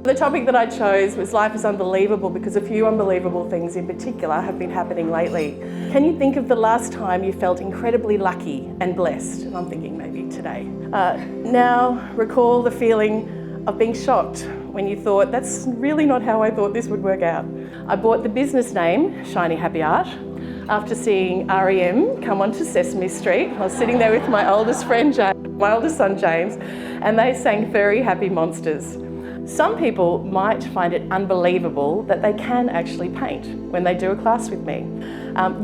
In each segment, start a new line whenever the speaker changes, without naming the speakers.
The topic that I chose was life is unbelievable because a few unbelievable things in particular have been happening lately. Can you think of the last time you felt incredibly lucky and blessed? And I'm thinking maybe today. Now recall the feeling of being shocked when you thought, that's really not how I thought this would work out. I bought the business name, Shiny Happy Art, after seeing REM come onto Sesame Street. I was sitting there with my oldest friend, my oldest son James, and they sang Furry Happy Monsters. Some people might find it unbelievable that they can actually paint when they do a class with me.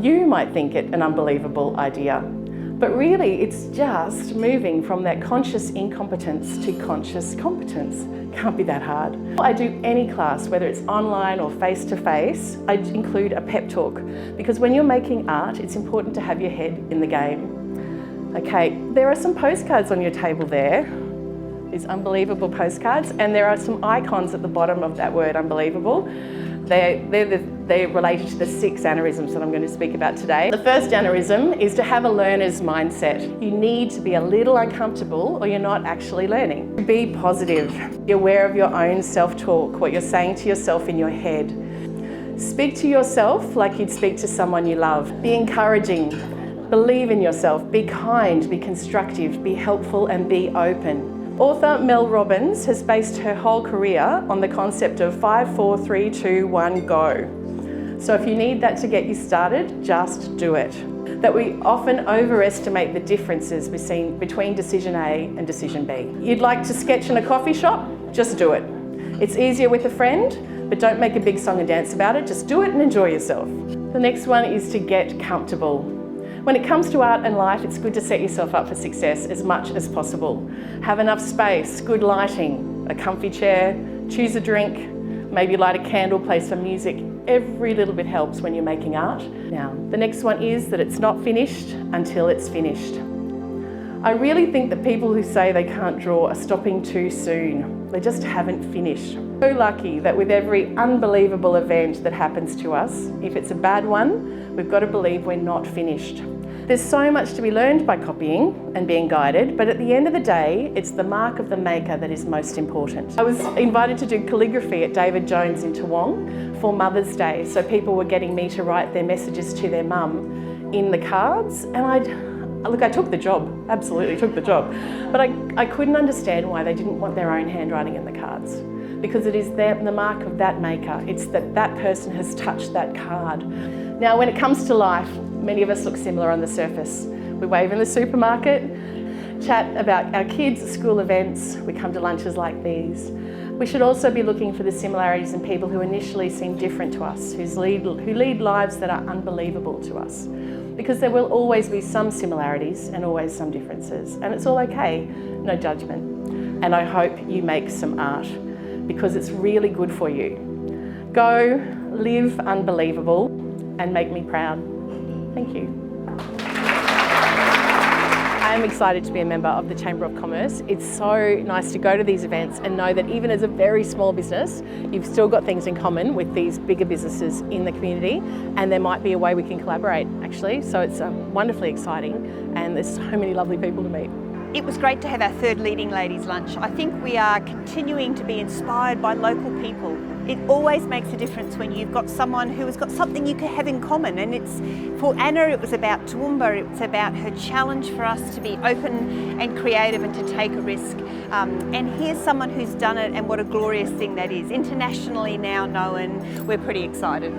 You might think it an unbelievable idea, but really it's just moving from that conscious incompetence to conscious competence. Can't be that hard. I do any class, whether it's online or face-to-face, I include a pep talk, because when you're making art, it's important to have your head in the game. Okay, there are some postcards on your table there. These unbelievable postcards, and there are some icons at the bottom of that word unbelievable. They're related to the 6 aneurysms that I'm going to speak about today. The first aneurysm is to have a learner's mindset. You need to be a little uncomfortable or you're not actually learning. Be positive. Be aware of your own self-talk, what you're saying to yourself in your head. Speak to yourself like you'd speak to someone you love. Be encouraging. Believe in yourself. Be kind, be constructive, be helpful and be open. Author Mel Robbins has based her whole career on the concept of 5, 4, 3, 2, 1, go. So if you need that to get you started, just do it. That we often overestimate the differences we see between decision A and decision B. You'd like to sketch in a coffee shop? Just do it. It's easier with a friend, but don't make a big song and dance about it. Just do it and enjoy yourself. The next one is to get comfortable. When it comes to art and life, it's good to set yourself up for success as much as possible. Have enough space, good lighting, a comfy chair, choose a drink, maybe light a candle, play some music. Every little bit helps when you're making art. Now, the next one is that it's not finished until it's finished. I really think that people who say they can't draw are stopping too soon. They just haven't finished. So lucky that with every unbelievable event that happens to us, if it's a bad one, we've got to believe we're not finished. There's so much to be learned by copying and being guided, but at the end of the day, it's the mark of the maker that is most important. I was invited to do calligraphy at David Jones in Toowoomba for Mother's Day, so people were getting me to write their messages to their mum in the cards, and I took the job, absolutely took the job, but I couldn't understand why they didn't want their own handwriting in the cards, because it is the mark of that maker. It's that person has touched that card. Now, when it comes to life, many of us look similar on the surface. We wave in the supermarket, chat about our kids at school events, we come to lunches like these. We should also be looking for the similarities in people who initially seem different to us, who lead lives that are unbelievable to us. Because there will always be some similarities and always some differences, and it's all okay, no judgment. And I hope you make some art, because it's really good for you. Go, live unbelievable, and make me proud. Thank you. I am excited to be a member of the Chamber of Commerce. It's so nice to go to these events and know that even as a very small business, you've still got things in common with these bigger businesses in the community, and there might be a way we can collaborate actually. So it's wonderfully exciting, and there's so many lovely people to meet.
It was great to have our third Leading Ladies lunch. I think we are continuing to be inspired by local people. It always makes a difference when you've got someone who has got something you can have in common, and it's for Anna, it was about Toowoomba, it was about her challenge for us to be open and creative and to take a risk. And here's someone who's done it, and what a glorious thing that is. Internationally now known, we're pretty excited.